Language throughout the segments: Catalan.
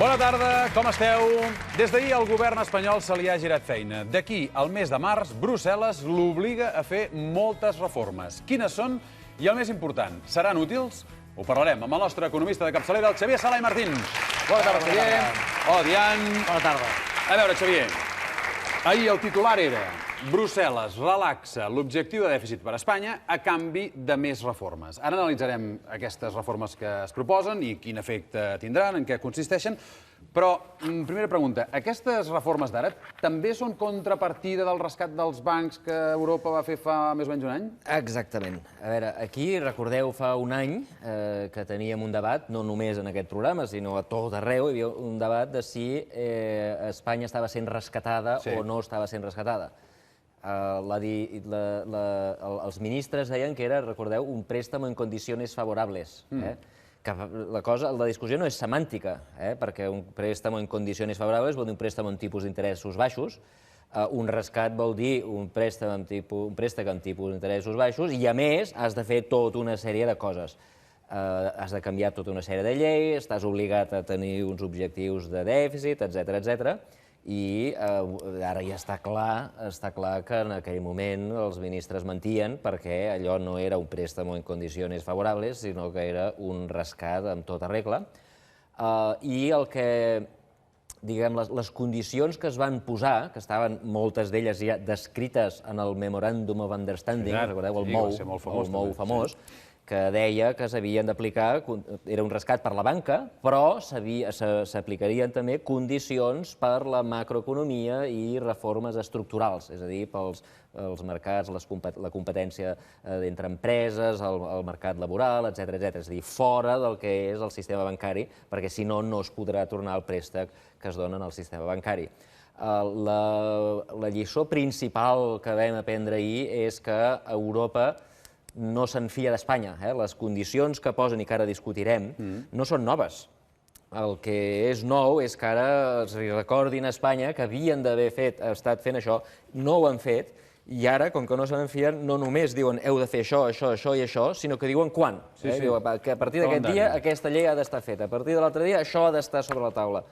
Bona tarda, com esteu? Des d'ahir al govern espanyol se li ha girat feina. D'aquí al mes de març, Brussel·les l'obliga a fer moltes reformes. Quines són? I el més important, seran útils? Ho parlarem amb el nostre economista de capçalera, el Xavier Sala i Martín. Bona tarda, Xavier. Hola, Diane. Bona tarda. A veure, Xavier, ahir el titular era Brussel·les relaxa l'objectiu de dèficit per a Espanya a canvi de més reformes. Ara analitzarem aquestes reformes que es proposen i quin efecte tindran, en què consisteixen. Però, primera pregunta, aquestes reformes d'ara també són contrapartida del rescat dels bancs que Europa va fer fa més o menys un any? Exactament. A veure, aquí, recordeu, fa un any que teníem un debat, no només en aquest programa, sinó a tot arreu, hi havia un debat de si Espanya estava sent rescatada o no estava sent rescatada. Els ministres deien que era, recordeu, un préstamo en condicions favorables. La discussió no és semàntica, perquè un préstamo en condicions favorables vol dir un préstamo amb tipus d'interessos baixos, un rescat vol dir un préstec amb tipus d'interessos baixos i, a més, has de fer tota una sèrie de coses. Has de canviar tota una sèrie de lleis, estàs obligat a tenir uns objectius de dèficit, etc. I ara ja està clar que en aquell moment els ministres mentien perquè allò no era un préstamo en condicions favorables, sinó que era un rescat amb tota regla. I el que, diguem, les condicions que es van posar, que estaven moltes d'elles ja descrites en el Memorandum of Understanding, recordeu, el MOU famós, que deia que s'havien d'aplicar, era un rescat per la banca, però s'aplicarien també condicions per la macroeconomia i reformes estructurals, és a dir, pels mercats, la competència entre empreses, el mercat laboral, etc. És a dir, fora del que és el sistema bancari, perquè si no, no es podrà tornar el préstec que es dona en el sistema bancari. La lliçó principal que vam aprendre ahir és que Europa no se'n fia d'Espanya. Les condicions que posen i que ara discutirem no són noves. El que és nou és que ara es recordin a Espanya que havien d'haver estat fent això, no ho han fet, i ara, com que no se'n fien, no només diuen heu de fer això, això i això, sinó que diuen quan. Diuen que a partir d'aquest dia aquesta llei ha d'estar feta, a partir de l'altre dia això ha d'estar sobre la taula.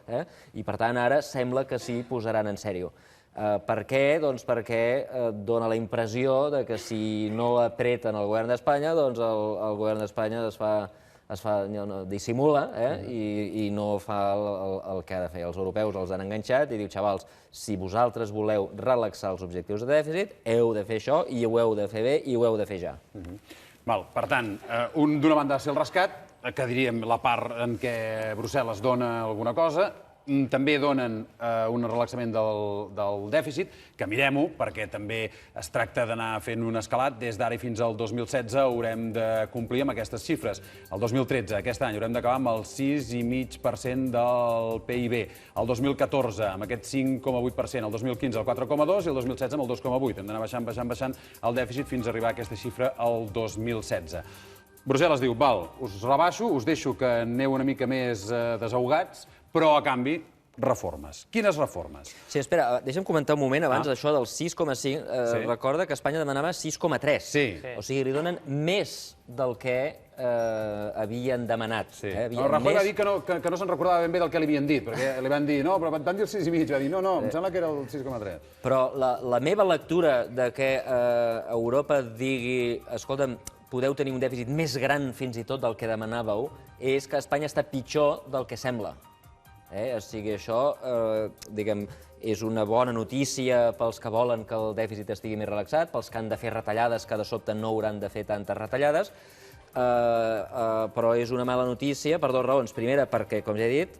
I per tant ara sembla que s'hi posaran en sèrio. Per què? Doncs perquè dona la impressió que si no apreten el govern d'Espanya, doncs el govern d'Espanya dissimula i no fa el que ha de fer. Els europeus els han enganxat i diu, xavals, si vosaltres voleu relaxar els objectius de dèficit, heu de fer això i ho heu de fer bé i ho heu de fer ja. Per tant, d'una banda ha de ser el rescat, que diríem la part en què Brussel·les dona alguna cosa, també donen un relaxament del dèficit, que mirem-ho, perquè també es tracta d'anar fent un escalat. Des d'ara i fins al 2016 haurem de complir amb aquestes xifres. El 2013, aquest any, haurem d'acabar amb el 6,5% del PIB. El 2014, amb aquest 5,8%. El 2015, el 4,2%, i el 2016 amb el 2,8%. Hem d'anar baixant el dèficit fins a arribar a aquesta xifra el 2016. Brussel·les diu, val, us rebaixo, us deixo que aneu una mica més desahogats, però, a canvi, reformes. Quines reformes? Sí, espera, deixa'm comentar un moment abans d'això del 6,5. Recorda que Espanya demanava 6,3. Sí. O sigui, li donen més del que havien demanat. Rajoy va dir que no se'n recordava ben bé del que li havien dit, perquè li van dir, no, però van dir el 6,5, va dir, no, em sembla que era el 6,3. Però la meva lectura de que Europa digui, escolta'm, podeu tenir un dèficit més gran fins i tot del que demanàveu, és que Espanya està pitjor del que sembla. O sigui, això, diguem, és una bona notícia pels que volen que el dèficit estigui més relaxat, pels que han de fer retallades que de sobte no hauran de fer tantes retallades, però és una mala notícia per dues raons. Primera, perquè, com ja he dit,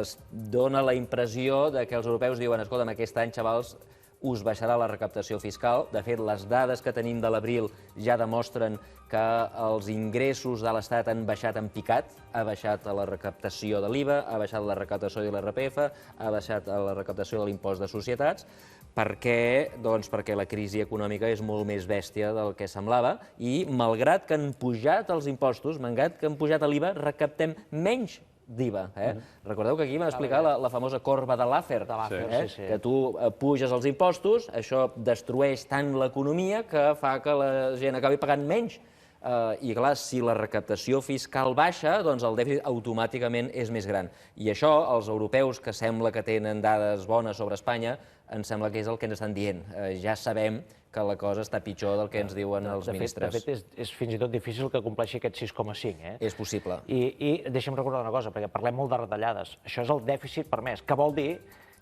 es dona la impressió que els europeus diuen, escolta'm, aquest any, xavals, us baixarà la recaptació fiscal. De fet, les dades que tenim de l'abril ja demostren que els ingressos de l'Estat han baixat en picat. Ha baixat la recaptació de l'IVA, ha baixat la recaptació de l'IRPF, ha baixat la recaptació de l'impost de societats. Per què? Doncs perquè la crisi econòmica és molt més bèstia del que semblava i, malgrat que han pujat els impostos, malgrat que han pujat l'IVA, recaptem menys d'IVA. Recordeu que aquí vam explicar la famosa corba de Laffer, que tu puges els impostos, això destrueix tant l'economia que fa que la gent acabi pagant menys I, clar, si la recaptació fiscal baixa, doncs el dèficit automàticament és més gran. I això, els europeus, que sembla que tenen dades bones sobre Espanya, em sembla que és el que ens estan dient. Ja sabem que la cosa està pitjor del que ens diuen els ministres. De fet, és fins i tot difícil que compleixi aquest 6,5. És possible. I deixa'm recordar una cosa, perquè parlem molt de retallades. Això és el dèficit permès, que vol dir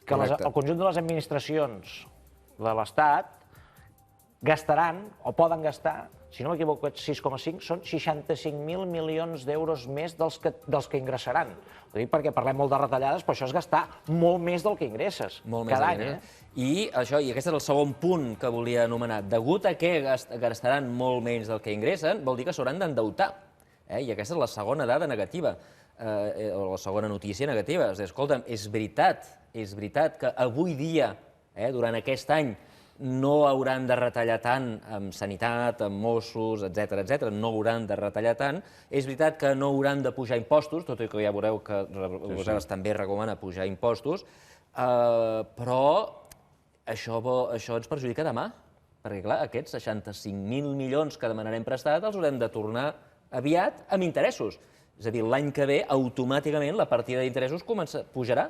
que el conjunt de les administracions de l'Estat gastaran, o poden gastar, si no m'equivoco, 6,5 són 65.000 milions d'euros més dels que ingressaran. Ho dic perquè parlem molt de retallades, però això és gastar molt més del que ingresses cada any. I aquest és el segon punt que volia anomenar. Degut a que gastaran molt menys del que ingressen, vol dir que s'hauran d'endeutar. I aquesta és la segona dada negativa, o la segona notícia negativa. Escolta'm, és veritat que avui dia, durant aquest any, no hauran de retallar tant amb sanitat, amb Mossos, etc., no hauran de retallar tant. És veritat que no hauran de pujar impostos, tot i que ja veureu que Brussel·les també recomana pujar impostos, però això ens perjudica demà, perquè, clar, aquests 65.000 milions que demanarem prestat els haurem de tornar aviat amb interessos. És a dir, l'any que ve, automàticament, la partida d'interessos pujarà.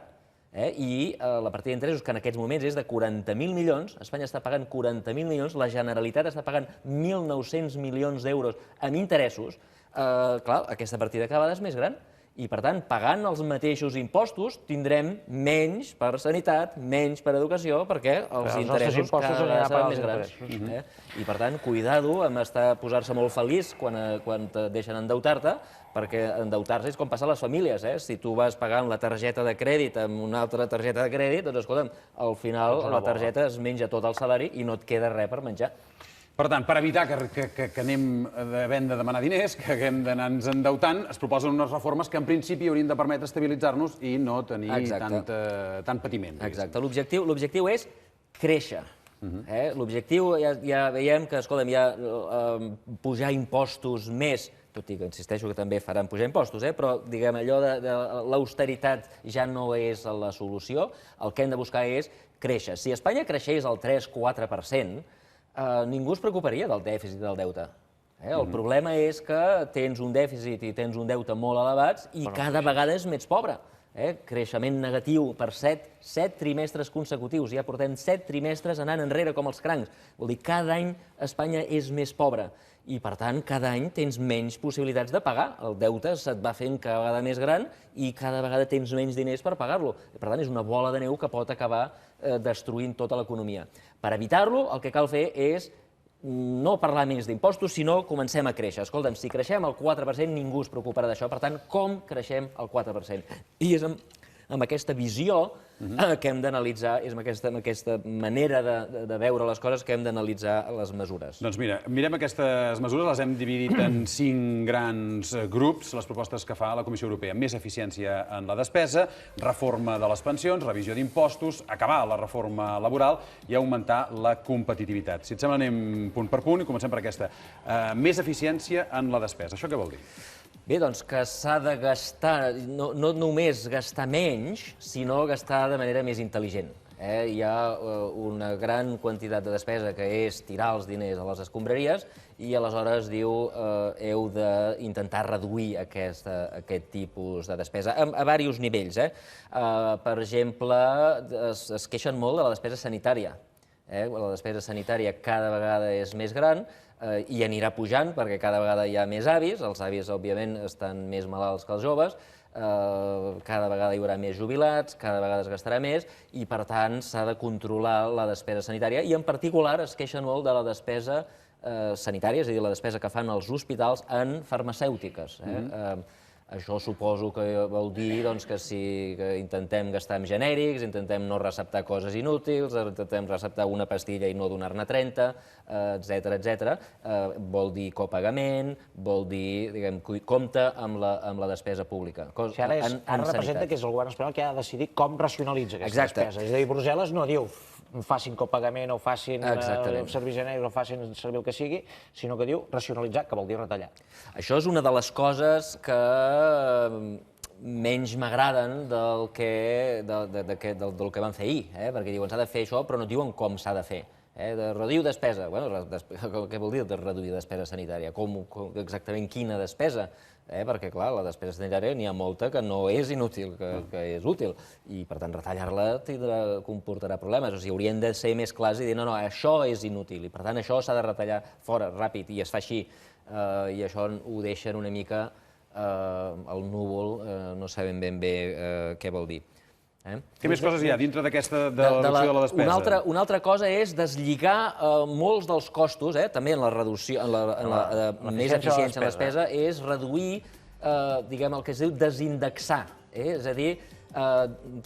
I la partida d'interessos, que en aquests moments és de 40.000 milions, Espanya està pagant 40.000 milions, la Generalitat està pagant 1.900 milions d'euros en interessos, clar, aquesta partida cada vegada és més gran. I, per tant, pagant els mateixos impostos, tindrem menys per sanitat, menys per educació, perquè els interessos cada vegada seran més grans. I, per tant, cuidado amb posar-se molt feliç quan te deixen endeutar-te, perquè endeutar-se és com passar a les famílies. Si tu vas pagant la targeta de crèdit amb una altra targeta de crèdit, doncs, escolta'm, al final la targeta es menja tot el salari i no et queda res per menjar. Per tant, per evitar que anem havent de demanar diners, que haguem d'anar-nos endeutant, es proposen unes reformes que en principi haurien de permetre estabilitzar-nos i no tenir tant patiment. Exacte. L'objectiu és créixer. L'objectiu, ja veiem que, escolta'm, ja pujar impostos més, tot i que insisteixo que també faran pujar impostos, però, diguem, allò de l'austeritat ja no és la solució. El que hem de buscar és créixer. Si Espanya creixés al 3-4%, ningú es preocuparia del dèficit i del deute. El problema és que tens un dèficit i tens un deute molt elevats i cada vegada és més pobre. Creixement negatiu per 7 trimestres consecutius. Ja portem 7 trimestres anant enrere com els crancs. Vol dir, cada any Espanya és més pobra i, per tant, cada any tens menys possibilitats de pagar. El deute se't va fent cada vegada més gran i cada vegada tens menys diners per pagar-lo. Per tant, és una bola de neu que pot acabar destruint tota l'economia. Per evitar-lo, el que cal fer és no parlar més d'impostos, sinó comencem a créixer. Escolta'm, si creixem al 4%, ningú es preocuparà d'això. Per tant, com creixem al 4%? I és amb aquesta visió que hem d'analitzar, és amb aquesta manera de veure les coses que hem d'analitzar les mesures. Doncs mira, mirem aquestes mesures, les hem dividit en 5 grans grups, les propostes que fa la Comissió Europea. Més eficiència en la despesa, reforma de les pensions, revisió d'impostos, acabar la reforma laboral i augmentar la competitivitat. Si et sembla, anem punt per punt i comencem per aquesta. Més eficiència en la despesa. Això què vol dir? Bé, doncs que s'ha de gastar, no només gastar menys, sinó gastar de manera més intel·ligent. Hi ha una gran quantitat de despesa que és tirar els diners a les escombraries i aleshores diu heu d'intentar reduir aquest tipus de despesa a diversos nivells. Per exemple, es queixen molt de la despesa sanitària. La despesa sanitària cada vegada és més gran i anirà pujant perquè cada vegada hi ha més avis, els avis, òbviament, estan més malalts que els joves, cada vegada hi haurà més jubilats, cada vegada es gastarà més i, per tant, s'ha de controlar la despesa sanitària i, en particular, es queixen molt de la despesa sanitària, és a dir, la despesa que fan els hospitals en farmacèutiques. Això suposo que vol dir que intentem gastar en genèrics, intentem no receptar coses inútils, intentem receptar una pastilla i no donar-ne 30, etc. Vol dir copagament, vol dir, diguem, compte amb la despesa pública. Ara representa que és el govern espanyol que ha de decidir com racionalitza aquesta despesa. És a dir, Brussel·les no diu facin copagament o facin servir genèrics o facin servir el que sigui, sinó que diu racionalitzar, que vol dir retallar. Això és una de les coses que menys m'agraden del que van fer ahir, perquè diuen s'ha de fer això, però no diuen com s'ha de fer. de reduir despesa. Què vol dir de reduir despesa sanitària? Exactament quina despesa? Perquè, clar, la despesa sanitària n'hi ha molta que no és inútil, que és útil, i, per tant, retallar-la comportarà problemes. O sigui, haurien de ser més clars i dir, no, això és inútil, i, per tant, això s'ha de retallar fora, ràpid, i es fa així. I això ho deixen una mica al núvol, no sabem ben bé què vol dir. Què més coses hi ha dintre d'aquesta reducció de la despesa? Una altra cosa és deslligar molts dels costos, també en la reducció, en la més eficiència en la despesa, és reduir, diguem, el que es diu desindexar. És a dir,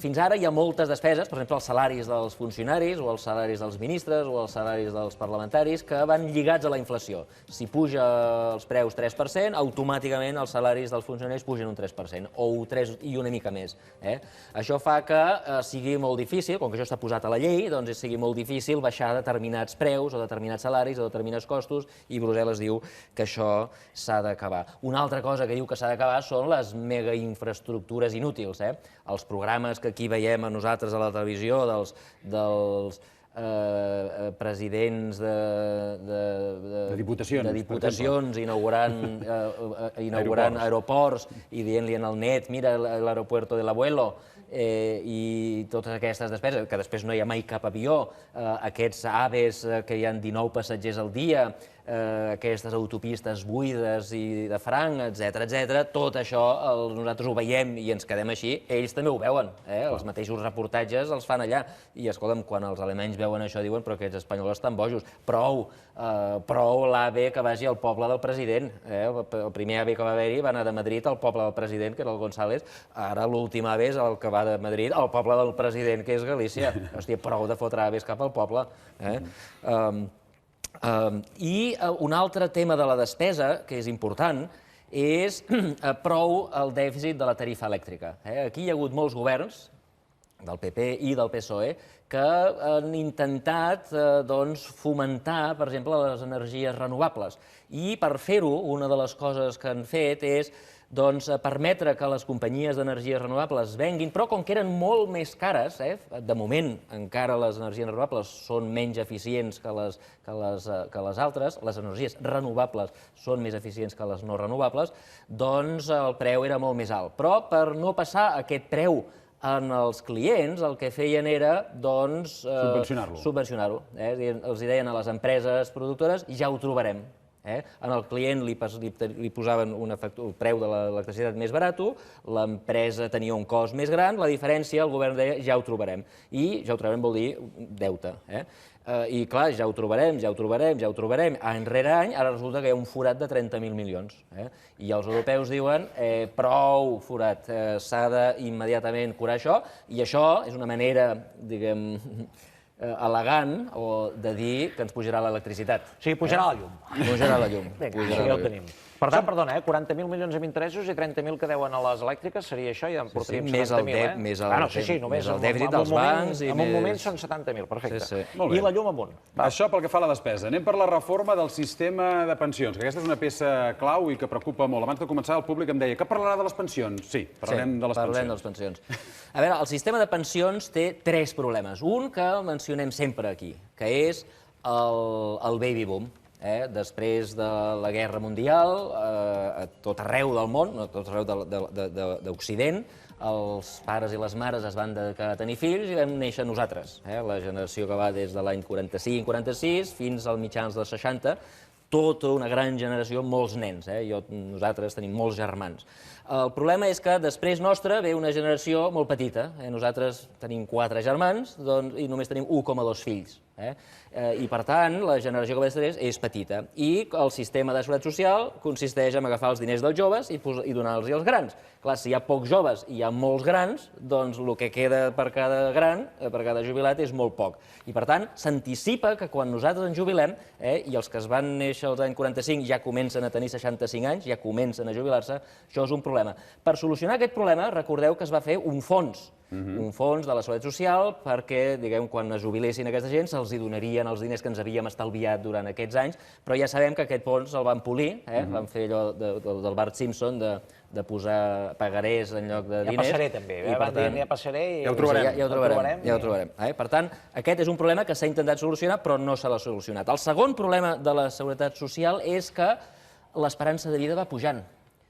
fins ara hi ha moltes despeses, per exemple, els salaris dels funcionaris, o els salaris dels ministres, o els salaris dels parlamentaris, que van lligats a la inflació. Si puja els preus 3%, automàticament els salaris dels funcionaris pugen un 3%, o un 3 i una mica més. Això fa que sigui molt difícil, com que això està posat a la llei, doncs sigui molt difícil baixar determinats preus, o determinats salaris, o determinats costos, i Brussel·les diu que això s'ha d'acabar. Una altra cosa que diu que s'ha d'acabar són les megainfraestructures inútils. Els programes que aquí veiem a nosaltres a la televisió dels presidents de diputacions inaugurant aeroports i dient-li en el net, mira l'aeropuerto de l'abuelo, i totes aquestes despeses, que després no hi ha mai cap avió, aquests AVEs que hi ha 19 passatgers al dia, aquestes autopistes buides i de franc, etc. Tot això nosaltres ho veiem i ens quedem així, ells també ho veuen, els mateixos reportatges els fan allà. I, escolta'm, quan els alemanys veuen això diuen però aquests espanyols estan bojos. Prou l'AVE que vagi al poble del president. El primer AVE que va haver-hi va anar de Madrid al poble del president, que era el González. Ara l'últim AVE és el que va de Madrid al poble del president, que és Galícia. Hòstia, prou de fotre AVEs cap al poble. I un altre tema de la despesa, que és important, és prou el dèficit de la tarifa elèctrica. Aquí hi ha hagut molts governs, del PP i del PSOE, que han intentat fomentar, per exemple, les energies renovables. I per fer-ho, una de les coses que han fet és permetre que les companyies d'energies renovables venguin, però com que eren molt més cares, de moment encara les energies renovables són menys eficients que les altres, les energies renovables són més eficients que les no renovables, doncs el preu era molt més alt. Però per no passar aquest preu en els clients, el que feien era subvencionar-ho. Els deien a les empreses productores, ja ho trobarem. En el client li posaven el preu de l'electricitat més barat, l'empresa tenia un cost més gran, la diferència el govern deia ja ho trobarem. I ja ho trobarem vol dir deute. I clar, ja ho trobarem, any rere any, ara resulta que hi ha un forat de 30.000 milions. I els europeus diuen prou forat, s'ha d'immediatament curar això, i això és una manera, diguem, elegant de dir que ens pujarà l'electricitat. O sigui, pujarà la llum. Pujarà la llum. Vinga, això ja ho tenim. Per tant, perdona, 40.000 milions amb interessos i 30.000 que deuen a les elèctriques, seria això? Ja en portaríem 70.000, més el dèficit dels bancs... En un moment són 70.000, perfecte. I la llum amunt. Això pel que fa a la despesa. Anem per la reforma del sistema de pensions, que aquesta és una peça clau i que preocupa molt. Abans de començar, el públic em deia que parlarà de les pensions. Sí, parlarem de les pensions. A veure, el sistema de pensions té 3 problemes. Un que mencionem sempre aquí, que és el baby boom. Després de la Guerra Mundial, a tot arreu del món, a tot arreu d'Occident, els pares i les mares es van dedicar a tenir fills i vam néixer nosaltres. La generació que va des de l'any 45-46 fins als mitjans dels 60, tota una gran generació, molts nens. Nosaltres tenim molts germans. El problema és que després nostra ve una generació molt petita. Nosaltres tenim 4 germans i només tenim 1,2 fills. I, per tant, la generació que ve després és petita. I el sistema de seguretat social consisteix en agafar els diners dels joves i donar-los als grans. Clar, si hi ha pocs joves i hi ha molts grans, doncs el que queda per cada gran, per cada jubilat, és molt poc. I, per tant, s'anticipa que quan nosaltres ens jubilem, i els que es van néixer als anys 45 ja comencen a tenir 65 anys, ja comencen a jubilar-se, això és un problema. Per solucionar aquest problema, recordeu que es va fer un fons de la Seguretat Social perquè, diguem, quan es jubilessin aquesta gent se'ls donarien els diners que ens havíem estalviat durant aquests anys, però ja sabem que aquest fons el van polir, van fer allò del Bart Simpson de posar pagarés en lloc de diners. Ja passaré també, van dir ja passaré i ja ho trobarem. Ja ho trobarem. Per tant, aquest és un problema que s'ha intentat solucionar però no se l'ha solucionat. El segon problema de la Seguretat Social és que l'esperança de vida va pujant.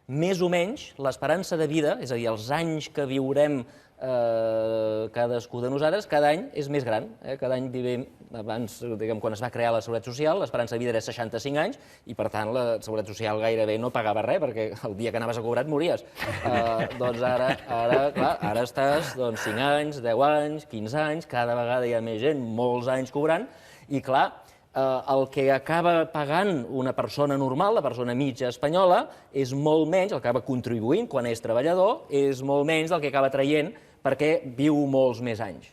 Més o menys, l'esperança de vida, és a dir, els anys que viurem cadascú de nosaltres, cada any és més gran. Cada any vivim, abans, quan es va crear la Seguretat Social, l'esperança de vida era 65 anys i, per tant, la Seguretat Social gairebé no pagava res, perquè el dia que anaves a cobrar et mories. Doncs ara estàs 5 anys, 10 anys, 15 anys, cada vegada hi ha més gent, molts anys cobrant, i clar, el que acaba pagant una persona normal, la persona mitja espanyola, és molt menys, el que acaba contribuint quan és treballador, és molt menys del que acaba traient perquè viu molts més anys.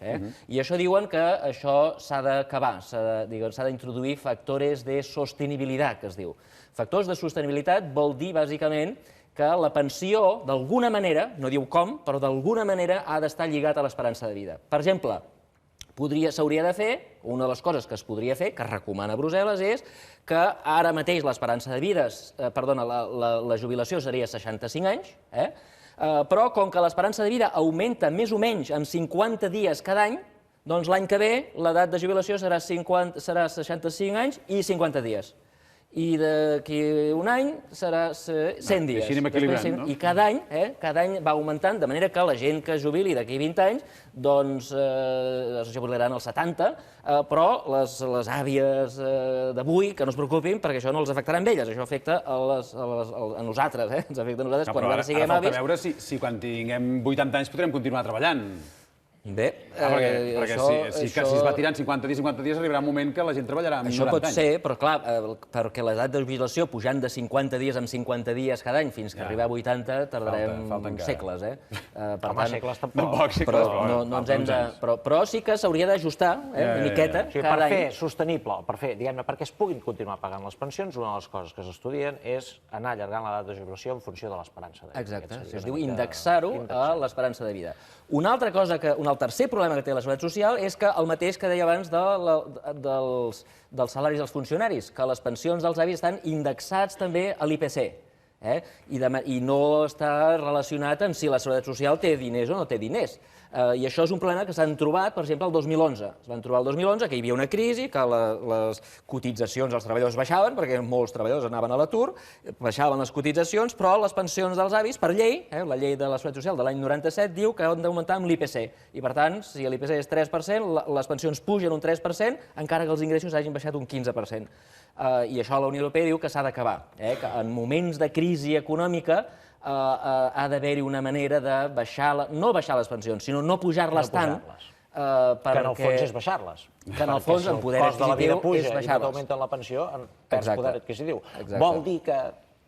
I això diuen que això s'ha d'acabar, s'ha d'introduir factores de sostenibilitat, que es diu. Factors de sostenibilitat vol dir, bàsicament, que la pensió, d'alguna manera, no diu com, però d'alguna manera ha d'estar lligat a l'esperança de vida. Per exemple, s'hauria de fer, una de les coses que es podria fer, que recomana Brussel·les, és que ara mateix l'esperança de vida, la jubilació seria 65 anys, però com que l'esperança de vida augmenta més o menys en 50 dies cada any, doncs l'any que ve l'edat de jubilació serà 65 anys i 50 dies. I d'aquí un any serà 100 dies. Així anem equilibrant, no? I cada any va augmentant, de manera que la gent que es jubili d'aquí 20 anys, doncs es jubilaran als 70, però les àvies d'avui, que no es preocupin, perquè això no els afectarà a elles, això afecta a nosaltres, ens afecta a nosaltres quan ara siguem avis. Ara falta veure si quan tinguem 80 anys podrem continuar treballant. Bé, perquè si es va tirant 50 dies, arribarà un moment que la gent treballarà amb 90 anys. Això pot ser, però clar, perquè l'edat de jubilació pujant de 50 dies en 50 dies cada any fins que arribar a 80 tardarem segles, Home, segles tampoc. Però sí que s'hauria d'ajustar una miqueta cada any. Per fer sostenible, diguem-ne, perquè es puguin continuar pagant les pensions, una de les coses que s'estudien és anar allargant l'edat de jubilació en funció de l'esperança de vida. Exacte, es diu indexar-ho a l'esperança de vida. Una altra cosa, un tercer problema que té la Seguretat Social és que el mateix que deia abans dels salaris dels funcionaris, que les pensions dels avis estan indexats també a l'IPC. I no està relacionat amb si la Seguretat Social té diners o no té diners. I això és un problema que s'han trobat, per exemple, el 2011. Es van trobar el 2011 que hi havia una crisi, que les cotitzacions dels treballadors baixaven, perquè molts treballadors anaven a l'atur, baixaven les cotitzacions, però les pensions dels avis, per llei, la llei de la Seguretat Social de l'any 97, diu que han d'augmentar amb l'IPC. I, per tant, si l'IPC és 3%, les pensions pugen un 3%, encara que els ingressos hagin baixat un 15%. I això la Unió Europea diu que s'ha d'acabar, que en moments de crisi econòmica ha d'haver-hi una manera de no baixar les pensions, sinó no pujar-les tant. Que en el fons és baixar-les. Que en el fons el poder adquisitiu és baixar-les. Si el cost de la vida puja i no t'augmenten la pensió, perds poder adquisitiu. Vol dir que,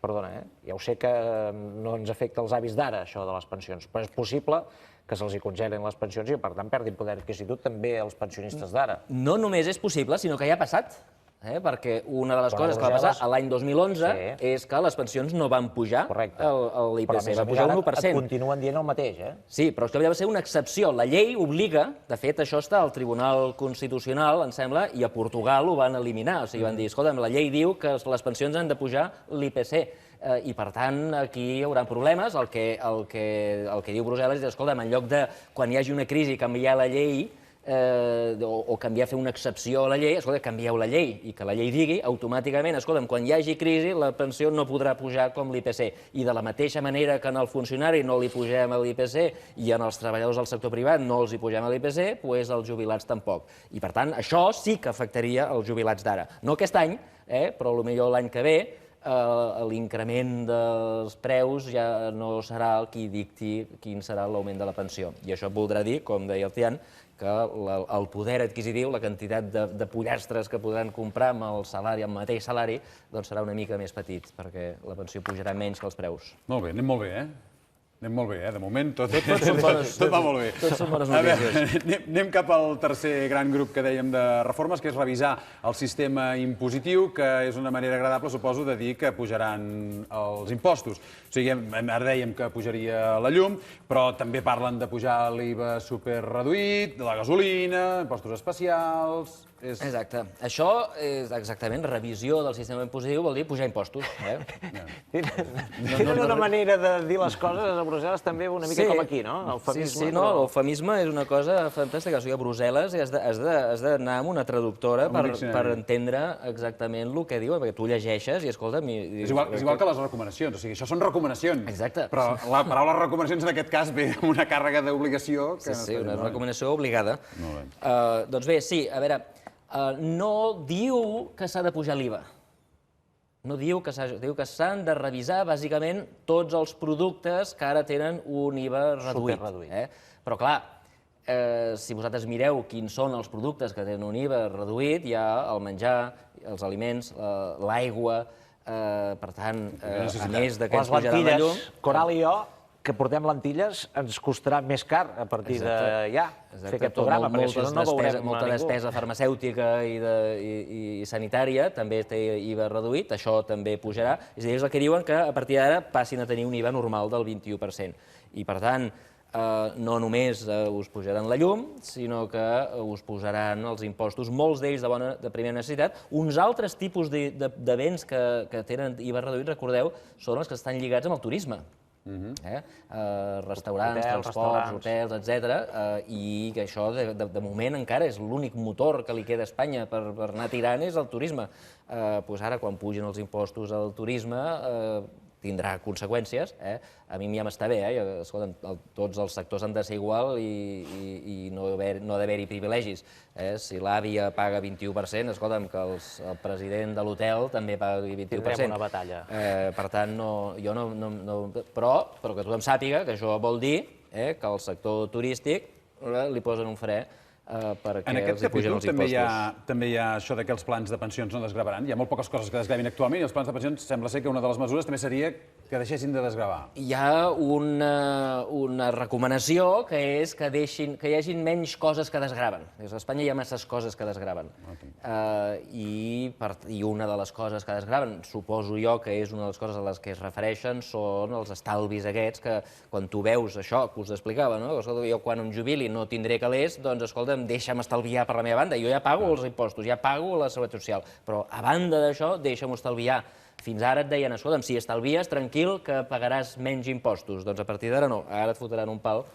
perdona, ja ho sé que no ens afecta els avis d'ara, això de les pensions, però és possible que se'ls congelin les pensions i, per tant, perdin poder adquisitiu també els pensionistes d'ara. No només és possible, sinó que ja ha passat. Perquè una de les coses que va passar l'any 2011 és que les pensions no van pujar l'IPC, va pujar un 1%. Et continuen dient el mateix, Sí, però això va ser una excepció. La llei obliga, de fet, això està al Tribunal Constitucional, em sembla, i a Portugal ho van eliminar. O sigui, van dir, escolta'm, la llei diu que les pensions han de pujar l'IPC. I, per tant, aquí hi haurà problemes. El que diu Brussel·les és, escolta'm, en lloc de, quan hi hagi una crisi, canviar la llei, o canviar, fer una excepció a la llei, escolta, canvieu la llei i que la llei digui automàticament, escolta'm, quan hi hagi crisi la pensió no podrà pujar com l'IPC. I de la mateixa manera que en el funcionari no li pugem a l'IPC i en els treballadors del sector privat no els hi pugem a l'IPC, doncs els jubilats tampoc. I per tant, això sí que afectaria els jubilats d'ara. No aquest any, però potser l'any que ve, l'increment dels preus ja no serà el que dicti quin serà l'augment de la pensió. I això voldrà dir, com deia el Tian, que el poder adquisitiu, la quantitat de pollastres que podran comprar amb el salari, amb el mateix salari, doncs serà una mica més petit, perquè la pensió pujarà menys que els preus. Molt bé, anem molt bé, Anem molt bé, de moment tot Tot va molt bé. Tot són bones A veure, notícies. anem cap al tercer gran grup que dèiem de reformes, que és revisar el sistema impositiu, que és una manera agradable, suposo, de dir que pujaran els impostos. O sigui, ara dèiem que pujaria la llum, però també parlen de pujar l'IVA superreduït, de la gasolina, impostos especials... Exacte. Això és exactament revisió del sistema impositiu, vol dir pujar impostos. Tenen una manera de dir les coses a Brussel·les també una mica com aquí, no? Sí, no, l'eufemisme és una cosa fantàstica. O sigui, a Brussel·les has d'anar amb una traductora per entendre exactament el que diuen, perquè tu llegeixes i escolta'm... És igual que les recomanacions, o sigui, això són recomanacions. Exacte. Però la paraula recomanacions en aquest cas ve amb una càrrega d'obligació. Sí, una recomanació obligada. Doncs bé, sí, a veure, no diu que s'ha de pujar l'IVA. No diu que s'han de revisar, bàsicament, tots els productes que ara tenen un IVA reduït. Però, clar, si vosaltres mireu quins són els productes que tenen un IVA reduït, hi ha el menjar, els aliments, l'aigua, per tant, a més de que ens pujaran la llum... Coral i jo, que portem lentilles, ens costarà més car a partir de ja fer aquest programa, perquè si no, no veurem a ningú. Molta despesa farmacèutica i sanitària també té IVA reduït, això també pujarà. És a dir, és el que diuen que a partir d'ara passin a tenir un IVA normal del 21%. I, per tant, no només us pujaran la llum, sinó que us posaran els impostos, molts d'ells de primera necessitat. Uns altres tipus de béns que tenen IVA reduït, recordeu, són els que estan lligats amb el turisme. Restaurants, transports, hotels, etc. I que això, de moment, encara és l'únic motor que li queda a Espanya per anar tirant és el turisme. Doncs ara, quan pugin els impostos al turisme, tindrà conseqüències. A mi ja m'està bé, escolta'm, tots els sectors han de ser igual i no ha d'haver-hi privilegis. Si l'àvia paga 21%, escolta'm, que el president de l'hotel també pagui 21%. Tindrem una batalla. Per tant, jo no... Però que tothom sàpiga que això vol dir que al sector turístic li posen un fre perquè els hi pugen els impostos. En aquest capítol també hi ha això que els plans de pensions no desgravaran. Hi ha molt poques coses que desgravin actualment i els plans de pensions sembla ser que una de les mesures també seria que deixessin de desgravar. Hi ha una recomanació que és que hi hagin menys coses que desgraven. A Espanya hi ha masses coses que desgraven. I una de les coses que desgraven, suposo jo que és una de les coses a les que es refereixen, són els estalvis aquests que quan tu veus això que us explicava, jo quan em jubili no tindré calés, doncs escolta'm, deixa'm estalviar per la meva banda. Jo ja pago els impostos, ja pago la seguretat social, però a banda d'això, deixa'm estalviar. Fins ara et deien, escolta'm, si estalvies, tranquil, que pagaràs menys impostos. Doncs a partir d'ara no, ara et fotran un pal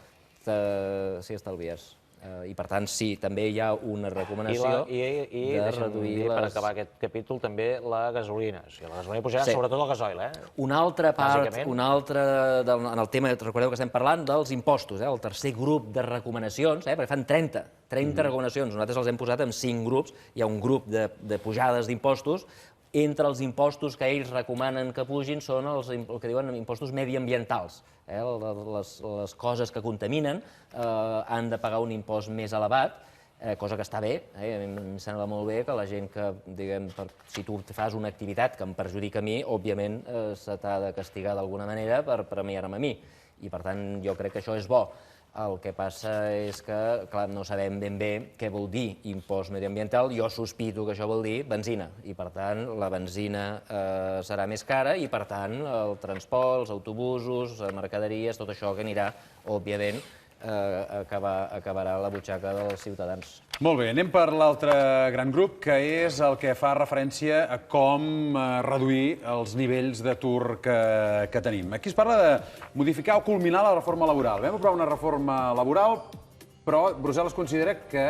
si estalvies. I per tant, sí, també hi ha una recomanació de reduir les... Per acabar aquest capítol, també la gasolina. La gasolina pujarà sobretot el gasoil, Una altra part, en el tema, recordeu que estem parlant dels impostos, el tercer grup de recomanacions, perquè fan 30 recomanacions, nosaltres els hem posat en 5 grups, hi ha un grup de pujades d'impostos. Entre els impostos que ells recomanen que pugin són el que diuen impostos mediambientals. Les coses que contaminen han de pagar un impost més elevat, cosa que està bé. A mi em sembla molt bé que la gent que, diguem, si tu fas una activitat que em perjudica a mi, òbviament se t'ha de castigar d'alguna manera per premiar-me a mi. I per tant, jo crec que això és bo. El que passa és que, clar, no sabem ben bé què vol dir impost mediambiental. Jo sospito que això vol dir benzina, i per tant la benzina serà més cara i per tant el transport, els autobusos, mercaderies, tot això que anirà, òbviament, acabarà a la butxaca dels ciutadans. Molt bé, anem per l'altre gran grup, que és el que fa referència a com reduir els nivells d'atur que tenim. Aquí es parla de modificar o culminar la reforma laboral. Vam aprovar una reforma laboral, però Brussel·les considera que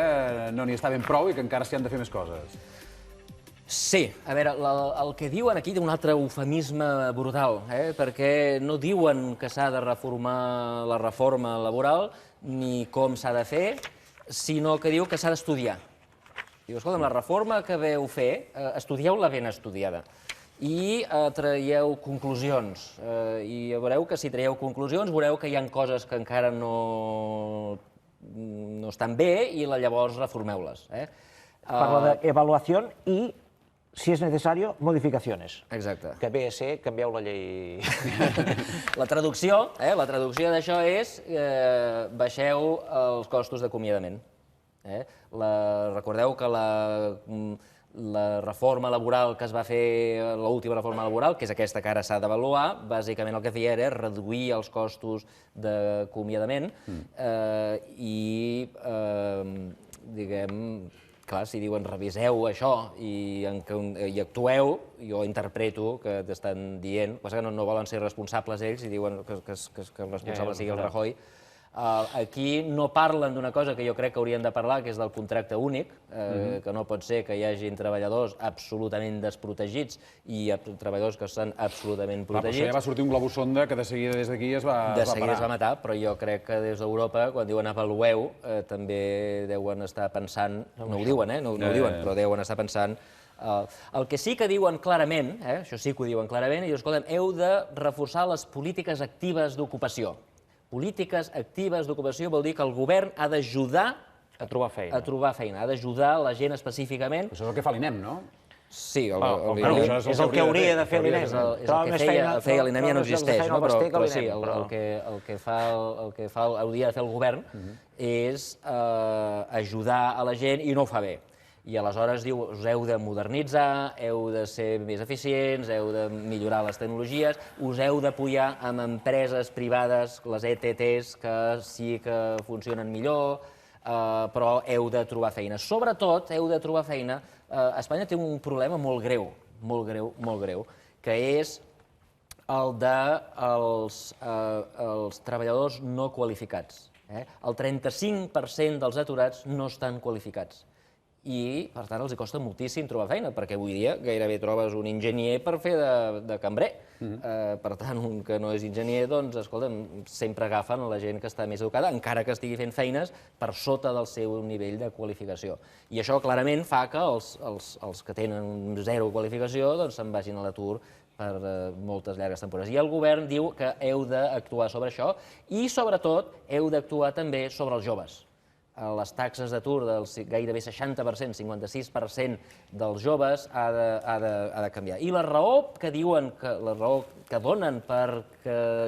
no n'hi està ben prou i que encara s'hi han de fer més coses. Sí, a veure, el que diuen aquí té un altre eufemisme brutal, perquè no diuen que s'ha de reformar la reforma laboral ni com s'ha de fer, sinó que diu que s'ha d'estudiar. Diu, escolta'm, la reforma que veu fer, estudieu-la ben estudiada i traieu conclusions. I veureu que si traieu conclusions veureu que hi ha coses que encara no estan bé i llavors reformeu-les. Parla d'avaluació i si es necesario, modificaciones. Exacte. Que ve a ser, canvieu la llei... La traducció d'això és baixeu els costos d'acomiadament. Recordeu que la reforma laboral que es va fer, l'última reforma laboral, que és aquesta que ara s'ha d'avaluar, bàsicament el que feia era reduir els costos d'acomiadament i, diguem, clar, si diuen reviseu això i actueu, jo interpreto que t'estan dient, passa que no volen ser responsables ells i diuen que el responsable sigui el Rajoy. Aquí no parlen d'una cosa que jo crec que haurien de parlar, que és del contracte únic, que no pot ser que hi hagin treballadors absolutament desprotegits i treballadors que estan absolutament protegits. Però ja va sortir un globus sonda que de seguida des d'aquí es va parar. De seguida es va matar, però jo crec que des d'Europa, quan diuen avalueu, també deuen estar pensant, no ho diuen, no ho diuen, però deuen estar pensant. El que sí que diuen clarament, això sí que ho diuen clarament, i diuen, escolta'm, heu de reforçar les polítiques actives d'ocupació. Polítiques actives d'ocupació vol dir que el govern ha d'ajudar a trobar feina. A trobar feina, ha d'ajudar la gent específicament. Això és el que fa l'INEM, no? Sí, és el que hauria de fer l'INEM. És el que feia l'INEM, ja no existeix, però sí, el que hauria de fer el govern és ajudar a la gent i no ho fa bé. I aleshores diu, us heu de modernitzar, heu de ser més eficients, heu de millorar les tecnologies, us heu d'apoyar amb empreses privades, les ETTs, que sí que funcionen millor, però heu de trobar feina. Sobretot, heu de trobar feina. Espanya té un problema molt greu, molt greu, que és el dels treballadors no qualificats. El 35% dels aturats no estan qualificats. I, per tant, els costa moltíssim trobar feina, perquè avui dia gairebé trobes un enginyer per fer de cambrer. Per tant, un que no és enginyer, doncs, escolta'm, sempre agafen la gent que està més educada, encara que estigui fent feines per sota del seu nivell de qualificació. I això, clarament, fa que els que tenen zero qualificació se'n vagin a l'atur per moltes llargues temporades. I el govern diu que heu d'actuar sobre això i, sobretot, heu d'actuar també sobre els joves. Les taxes d'atur del gairebé 60%, 56% dels joves ha de canviar. I la raó que diuen, la raó que donen per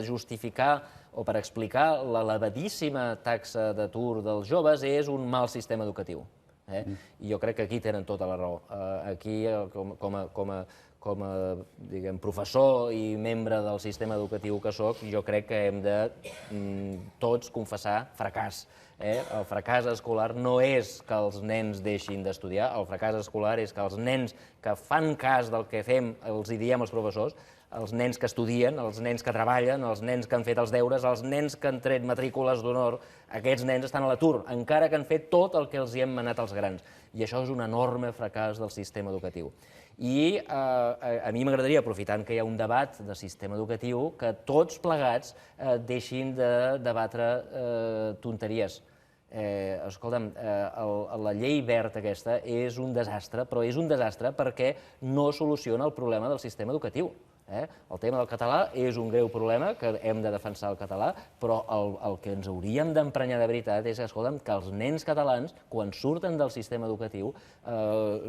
justificar o per explicar l'elevadíssima taxa d'atur dels joves és un mal sistema educatiu. I jo crec que aquí tenen tota la raó. Aquí, com a professor i membre del sistema educatiu que soc, jo crec que hem de tots confessar fracàs. El fracàs escolar no és que els nens deixin d'estudiar, el fracàs escolar és que els nens que fan cas del que fem, els hi diem als professors, els nens que estudien, els nens que treballen, els nens que han fet els deures, els nens que han tret matrícules d'honor, aquests nens estan a l'atur, encara que han fet tot el que els hi hem manat als grans. I això és un enorme fracàs del sistema educatiu. I a mi m'agradaria, aprofitant que hi ha un debat de sistema educatiu, que tots plegats deixin de debatre tonteries. Escolta'm, la llei verda aquesta és un desastre, però és un desastre perquè no soluciona el problema del sistema educatiu. El tema del català és un greu problema, que hem de defensar el català, però el que ens hauríem d'emprenyar de veritat és que els nens catalans, quan surten del sistema educatiu,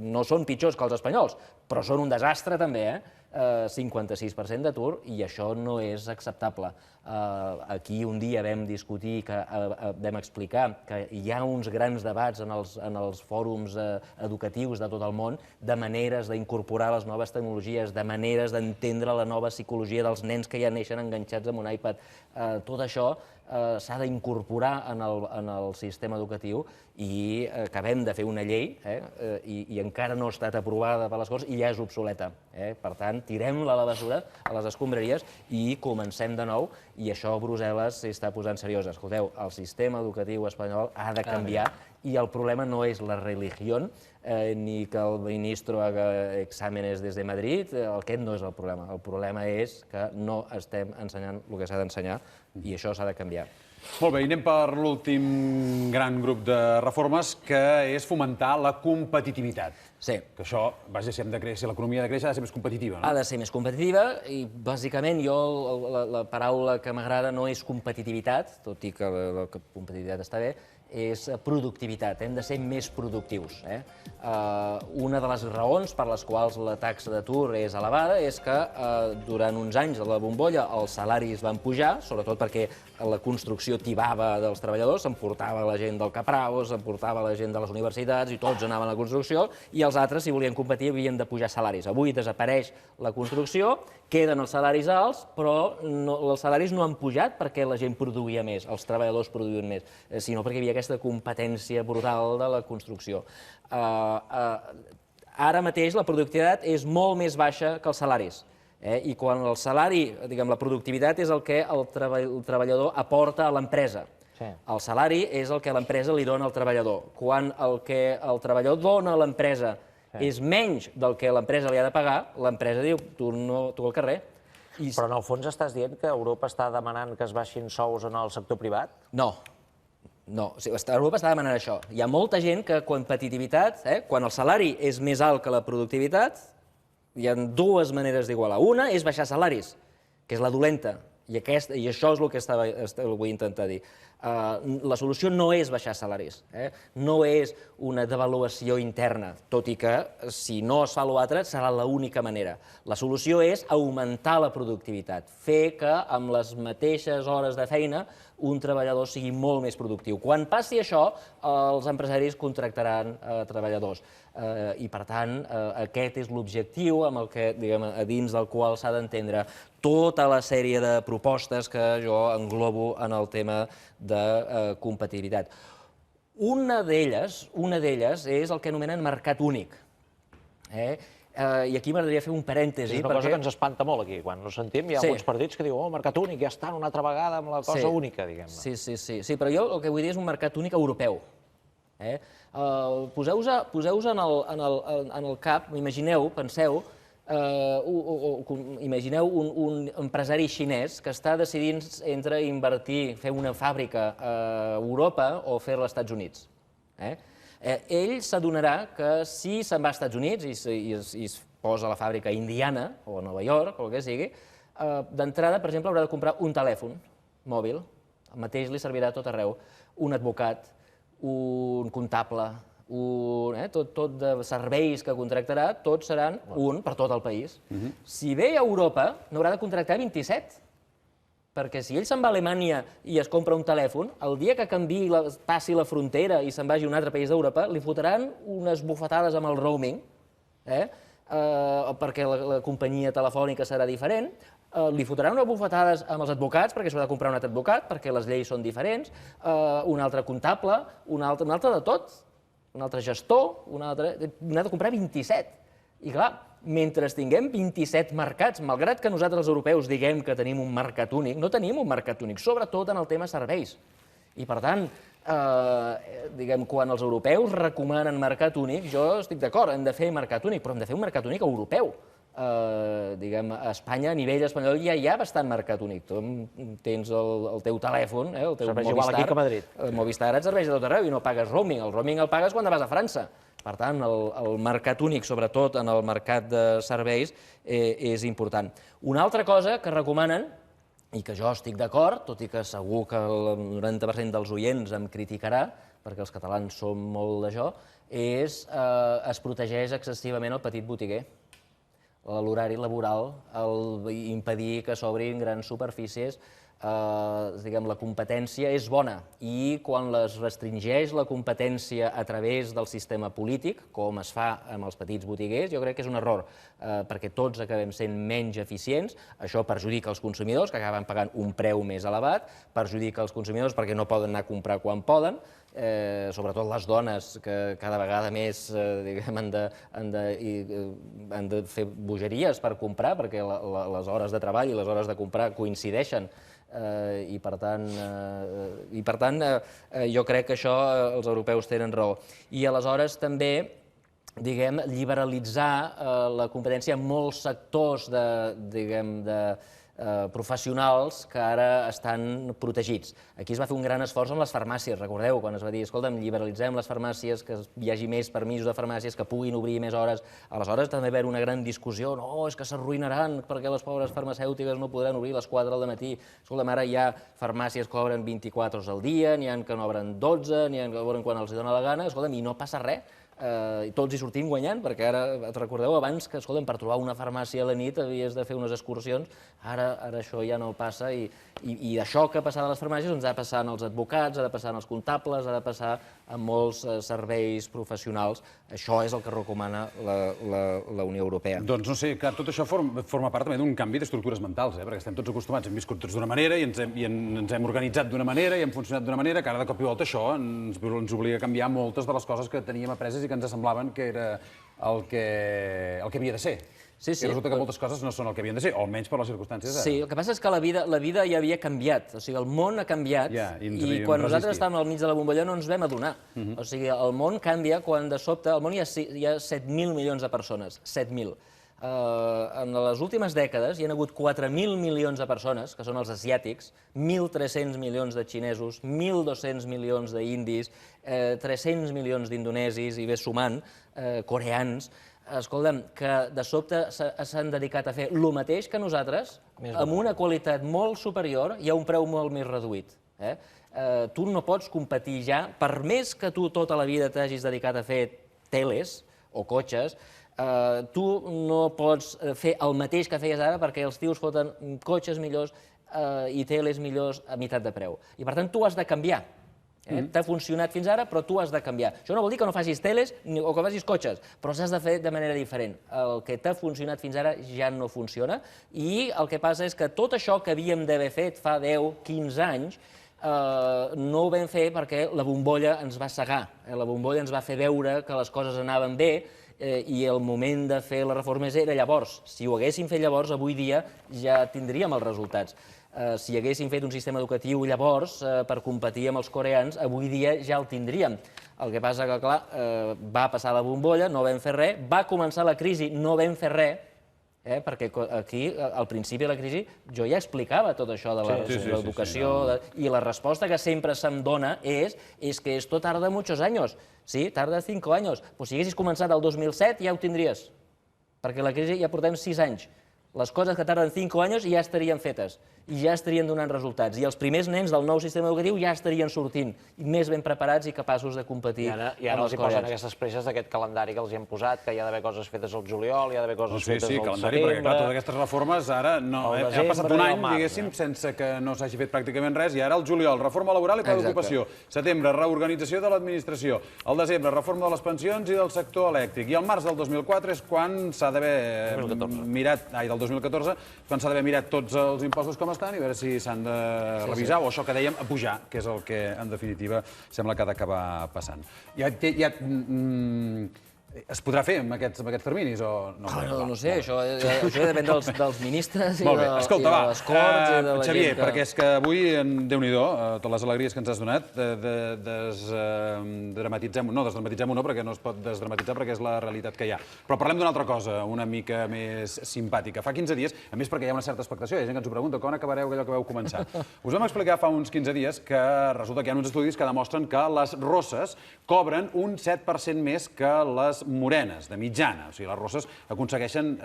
no són pitjors que els espanyols, però són un desastre també, 56% d'atur, i això no és acceptable. Aquí un dia vam discutir, vam explicar que hi ha uns grans debats en els fòrums educatius de tot el món de maneres d'incorporar les noves tecnologies, de maneres d'entendre la nova psicologia dels nens que ja neixen enganxats amb un iPad. Tot això s'ha d'incorporar en el sistema educatiu i acabem de fer una llei i encara no ha estat aprovada per les Corts i ja és obsoleta. Per tant, tirem-la a la bessura, a les escombraries i comencem de nou, i això Brussel·les s'està posant seriosa. Escolteu, el sistema educatiu espanyol ha de canviar i el problema no és la religió ni que el ministre haga exàmenes des de Madrid, aquest no és el problema. El problema és que no estem ensenyant el que s'ha d'ensenyar i això s'ha de canviar. Molt bé, i anem per l'últim gran grup de reformes, que és fomentar la competitivitat. Sí. Que això, vaja, si hem de créixer, l'economia ha de créixer, ha de ser més competitiva, Ha no? de ser més competitiva i, bàsicament, la paraula que m'agrada no és competitivitat, tot i que la competitivitat està bé, és productivitat. Hem de ser més productius. Una de les raons per les quals la taxa d'atur és elevada és que durant uns anys de la bombolla els salaris van pujar, sobretot perquè la construcció tibava dels treballadors, s'emportava la gent del Capravo, s'emportava la gent de les universitats i tots anaven a la construcció, i els altres, si volien competir, havien de pujar salaris. Avui desapareix la construcció, queden els salaris alts, però els salaris no han pujat perquè la gent produïa més, els treballadors produïen més, sinó perquè hi havia aquesta competència brutal de la construcció. Ara mateix la productivitat és molt més baixa que els salaris. I quan el salari, diguem, la productivitat és el que el treballador aporta a l'empresa. El salari és el que l'empresa li dona al treballador. Quan el que el treballador dona a l'empresa és menys del que l'empresa li ha de pagar, l'empresa diu, tu al carrer. Però en el fons estàs dient que Europa està demanant que es baixin sous en el sector privat? No. No, Europa està demanant això. Hi ha molta gent que competitivitat, quan el salari és més alt que la productivitat, hi ha dues maneres d'igualar. Una és baixar salaris, que és la dolenta, i això és el que vull intentar dir. La solució no és baixar salaris, no és una devaluació interna, tot i que si no es fa l'altre serà l'única manera. La solució és augmentar la productivitat, fer que amb les mateixes hores de feina un treballador sigui molt més productiu. Quan passi això, els empresaris contractaran treballadors. I, per tant, aquest és l'objectiu amb el que, diguem, a dins del qual s'ha d'entendre tota la sèrie de propostes que jo englobo en el tema de competitivitat. Una d'elles és el que anomenen mercat únic. I aquí m'agradaria fer un parèntesi. És una cosa que ens espanta molt aquí. Quan ho sentim, hi ha alguns partits que diuen mercat únic, ja estan una altra vegada amb la cosa única, diguem-ne. Sí, però jo el que vull dir és un mercat únic europeu. Poseu-vos en el cap, penseu, imagineu un empresari xinès que està decidint entre invertir, fer una fàbrica a Europa o fer-la als Estats Units. Ell s'adonarà que si se'n va als Estats Units i es posa la fàbrica a Indiana o a Nova York o el que sigui, d'entrada, per exemple, haurà de comprar un telèfon mòbil, el mateix li servirà a tot arreu, un advocat, un comptable, tot de serveis que contractarà, tots seran un per tot el país. Si ve a Europa, n'haurà de contractar 27, perquè si ell se'n va a Alemanya i es compra un telèfon, el dia que passi la frontera i se'n vagi a un altre país d'Europa, li fotran unes bufetades amb el roaming, perquè la companyia telefònica serà diferent, li fotran unes bufetades amb els advocats, perquè s'haurà de comprar un altre advocat, perquè les lleis són diferents, un altre comptable, un altre de tot, un altre gestor, n'ha de comprar 27. I clar, mentre tinguem 27 mercats, malgrat que nosaltres els europeus diguem que tenim un mercat únic, no tenim un mercat únic, sobretot en el tema serveis. I per tant, diguem, quan els europeus recomanen mercat únic, jo estic d'acord, hem de fer mercat únic, però hem de fer un mercat únic europeu. Diguem, a Espanya, a nivell espanyol, ja hi ha bastant mercat únic. Tu tens el teu telèfon, el teu Serveix igual aquí que a Madrid. El Movistar et serveix a tot arreu i no pagues roaming. El roaming el pagues quan vas a França. Per tant, el mercat únic, sobretot en el mercat de serveis, és important. Una altra cosa que recomanen, i que jo estic d'acord, tot i que segur que el 90% dels oients em criticarà, perquè els catalans som molt d'això, és es protegeix excessivament el petit botiguer. L'horari laboral, impedir que s'obrin grans superfícies, diguem, la competència és bona i quan es restringeix la competència a través del sistema polític, com es fa amb els petits botiguers, jo crec que és un error, perquè tots acabem sent menys eficients, això perjudica els consumidors, que acaben pagant un preu més elevat, perjudica els consumidors perquè no poden anar a comprar quan poden, sobretot les dones que cada vegada més han de fer bogeries per comprar perquè les hores de treball i les hores de comprar coincideixen i per tant jo crec que això els europeus tenen raó. I aleshores també liberalitzar la competència en molts sectors professionals que ara estan protegits. Aquí es va fer un gran esforç amb les farmàcies, recordeu, quan es va dir, escolta'm, liberalitzem les farmàcies, que hi hagi més permisos de farmàcies, que puguin obrir més hores. Aleshores també va haver una gran discussió, no, és que s'arruïnaran perquè les pobres farmacèutiques no podran obrir a les 4 del matí. Escolta'm, ara hi ha farmàcies que obren 24 hores al dia, n'hi ha que n'obren 12, n'hi ha que obren quan els dona la gana, escolta'm, i no passa res. Tots hi sortim guanyant, perquè ara, et recordeu abans que, escolta'm, per trobar una farmàcia a la nit havies de fer unes excursions, ara això ja no passa, i això que passava a les farmàcies doncs ha de passar als advocats, ha de passar als comptables, ha de passar a molts serveis professionals. Això és el que recomana la Unió Europea. Doncs no sé, clar, tot això forma part també d'un canvi d'estructures mentals, perquè estem tots acostumats, hem viscut tots d'una manera i ens hem organitzat d'una manera i hem funcionat d'una manera, que ara de cop i volta això ens obliga a canviar moltes de les coses que teníem apreses i que ens semblaven que era el que havia de ser. I resulta que moltes coses no són el que havien de ser, o almenys per les circumstàncies ara. Sí, el que passa és que la vida ja havia canviat, o sigui, el món ha canviat, i quan nosaltres estàvem al mig de la bombolla no ens vam adonar. O sigui, el món canvia quan de sobte, al món hi ha 7.000 milions de persones, 7.000. En les últimes dècades hi ha hagut 4.000 milions de persones, que són els asiàtics, 1.300 milions de xinesos, 1.200 milions d'indis, 300 milions d'indonesis, i bé sumant, coreans. Escolta'm, que de sobte s'han dedicat a fer el mateix que nosaltres, amb una qualitat molt superior i a un preu molt més reduït. Tu no pots competir ja, per més que tu tota la vida t'hagis dedicat a fer teles o cotxes, tu no pots fer el mateix que feies ara perquè els tios foten cotxes millors i teles millors a meitat de preu. I per tant tu has de canviar. T'ha funcionat fins ara, però tu has de canviar. Això no vol dir que no facis teles o que facis cotxes, però s'has de fer de manera diferent. El que t'ha funcionat fins ara ja no funciona, i el que passa és que tot això que havíem d'haver fet fa 10-15 anys no ho vam fer perquè la bombolla ens va cegar. La bombolla ens va fer veure que les coses anaven bé i el moment de fer les reformes era llavors. Si ho haguéssim fet llavors, avui dia ja tindríem els resultats. Si haguéssim fet un sistema educatiu llavors per competir amb els coreans, avui dia ja el tindríem. El que passa que, clar, va passar la bombolla, no vam fer res, va començar la crisi, no vam fer res, perquè aquí, al principi de la crisi, jo ja explicava tot això de l'educació, i la resposta que sempre se'm dona és que esto tarda muchos años. Sí, tarda 5 años. Pues si haguessis començat el 2007 ja ho tindries, perquè la crisi ja portem 6 anys. Les coses que tarden 5 anys ja estarien fetes i ja estarien donant resultats. I els primers nens del nou sistema educatiu ja estarien sortint més ben preparats i capaços de competir amb els coreans. I ara els hi posen aquestes presses d'aquest calendari que els hi hem posat, que hi ha d'haver coses fetes al juliol, hi ha d'haver coses fetes al setembre... Perquè, clar, totes aquestes reformes ara no... Ha passat un any, diguéssim, sense que no s'hagi fet pràcticament res, i ara el juliol, reforma laboral i pla d'ocupació. Setembre, reorganització de l'administració. Al desembre, reforma de les pensions i del sector elèctric. I al març del 2004 és quan s'ha d'haver mirat... Ai, del 2014, quan s'ha d'haver mirat tots els impostos com estan i veure si s'han de revisar o això que dèiem, a pujar, que és el que, en definitiva, sembla que ha d'acabar passant. Es podrà fer amb aquests terminis o no? No sé, això depèn dels ministres i de les Corts i de la gent que... Xavier, perquè és que avui, Déu-n'hi-do, totes les alegries que ens has donat, desdramatitzem-ho no, perquè no es pot desdramatitzar perquè és la realitat que hi ha. Però parlem d'una altra cosa, una mica més simpàtica. Fa 15 dies, a més perquè hi ha una certa expectació, hi ha gent que ens ho pregunta, quan acabareu allò que vau començar? Us vam explicar fa uns 15 dies que resulta que hi ha uns estudis que demostren que les rosses cobren un 7% més que les morenes, de mitjana. O sigui, les rosses aconsegueixen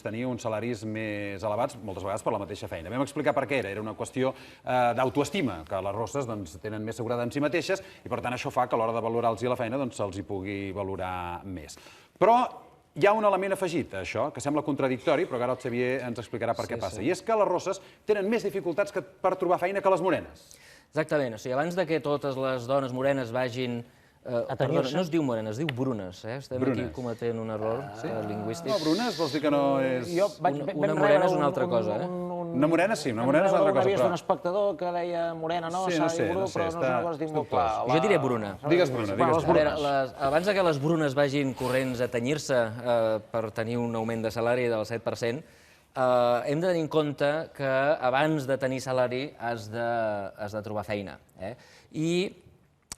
tenir uns salaris més elevats, moltes vegades per la mateixa feina. Vam explicar per què era. Era una qüestió d'autoestima, que les rosses tenen més seguretat en si mateixes i, per tant, això fa que a l'hora de valorar-los la feina se'ls hi pugui valorar més. Però hi ha un element afegit a això, que sembla contradictori, però ara el Xavier ens explicarà per què passa. I és que les rosses tenen més dificultats per trobar feina que les morenes. Exactament. O sigui, abans que totes les dones morenes vagin... Perdona, no es diu morena, es diu brunes. Estem aquí cometent un error lingüístic. No, brunes vols dir que no és... Una morena és una altra cosa, Una morena sí, una morena és una altra cosa. Una vist un espectador que deia morena, no? Sí, no sé, però no és una cosa que es diu molt clar. Jo diré bruna. Digues bruna, Abans que les brunes vagin corrents a tenyir-se per tenir un augment de salari del 7%, hem de tenir en compte que abans de tenir salari has de trobar feina. I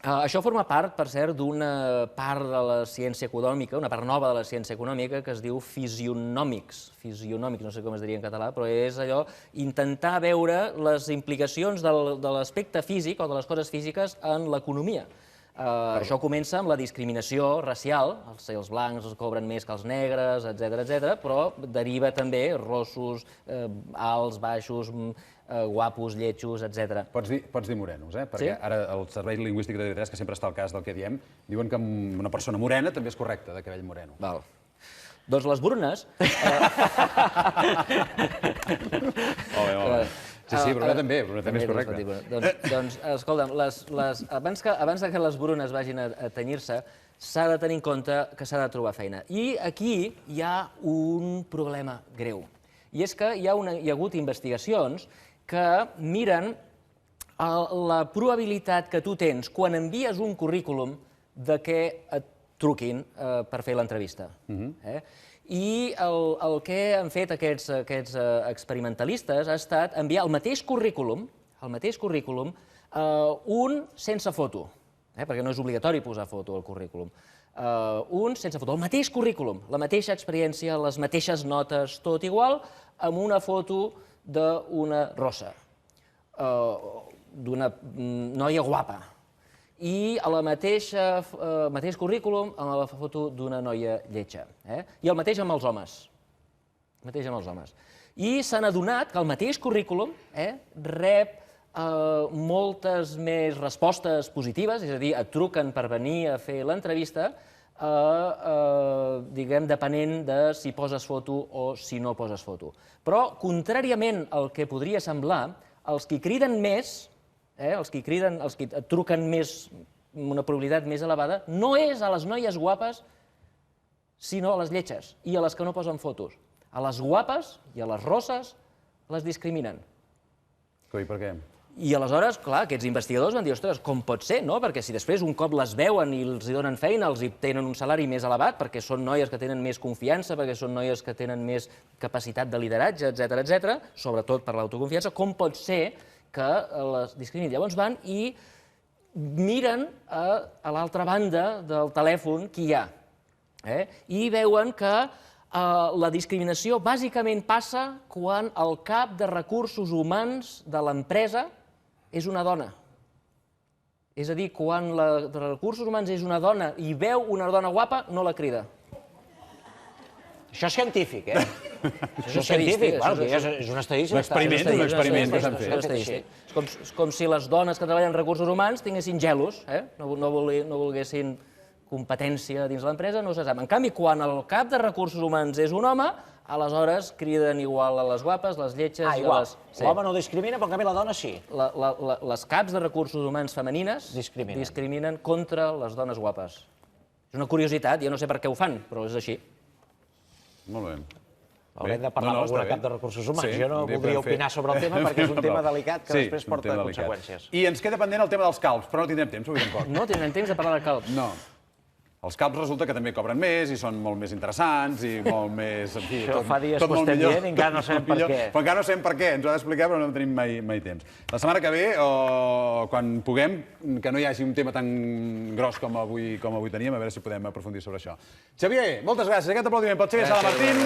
Això forma part, per cert, d'una part de la ciència econòmica, una part nova de la ciència econòmica que es diu fisionòmics. Fisionòmics, no sé com es diria en català, però és allò, intentar veure les implicacions de l'aspecte físic o de les coses físiques en l'economia. Això comença amb la discriminació racial, els blancs els cobren més que els negres, etc., però deriva també rossos, alts, baixos, guapos, lletjos, etc. Pots dir morenos, perquè ara el Servei Lingüístic de TV3, que sempre està al cas del que diem, diuen que una persona morena també és correcta, de cabell moreno. Val. Doncs les brunes... Sí, Bruna també és correcte. Doncs, escolta'm, abans que les brunes vagin a tenyir-se, s'ha de tenir en compte que s'ha de trobar feina. I aquí hi ha un problema greu. I és que hi ha hagut investigacions que miren la probabilitat que tu tens quan envies un currículum de que et truquin per fer l'entrevista. I el que han fet aquests experimentalistes ha estat enviar el mateix currículum, un sense foto, perquè no és obligatori posar foto al currículum, un sense foto, el mateix currículum, la mateixa experiència, les mateixes notes, tot igual, amb una foto d'una rossa, d'una noia guapa, i el mateix currículum amb la foto d'una noia lletja. I el mateix amb els homes. I s'han adonat que el mateix currículum rep moltes més respostes positives, és a dir, et truquen per venir a fer l'entrevista, diguem, depenent de si poses foto o si no poses foto. Però, contràriament al que podria semblar, els qui criden més, els que et truquen més, amb una probabilitat més elevada, no és a les noies guapes, sinó a les lletges i a les que no posen fotos. A les guapes i a les rosses les discriminen. I per què? I aleshores, clar, aquests investigadors van dir, ostres, com pot ser, no? Perquè si després un cop les veuen i els donen feina, els tenen un salari més elevat, perquè són noies que tenen més confiança, perquè són noies que tenen més capacitat de lideratge, etc., sobretot per l'autoconfiança, com pot ser que les discriminin. Llavors van i miren a l'altra banda del telèfon qui hi ha. I veuen que la discriminació bàsicament passa quan el cap de recursos humans de l'empresa és una dona. És a dir, quan de recursos humans és una dona i veu una dona guapa, no la crida. Això és científic, Això és científic, és una estadística. Un experiment que s'han fet. És com si les dones que treballen en recursos humans tinguessin gelos, no volguessin competència dins l'empresa, no se sap. En canvi, quan el cap de recursos humans és un home, aleshores criden igual a les guapes, les lletges... igual. L'home no discrimina, però en canvi la dona sí. Les caps de recursos humans femenines discriminen contra les dones guapes. És una curiositat, jo no sé per què ho fan, però és així. Molt bé. Haurem de parlar amb alguna cap de recursos humans. Jo no voldria opinar sobre el tema perquè és un tema delicat que després porta conseqüències. I ens queda pendent el tema dels calbs, però no tindrem temps avui tampoc. No tindrem temps de parlar de calb. No. Els calbs resulta que també cobren més i són molt més interessants i molt més... Això fa dies que ho estem dient i encara no sabem per què. Però encara no sabem per què, ens ho ha d'explicar però no tenim mai temps. La setmana que ve, o quan puguem, que no hi hagi un tema tan gros com avui teníem, a veure si podem aprofundir sobre això. Xavier, moltes gràcies. Aquest aplaudiment pel Xavier Sala Martín.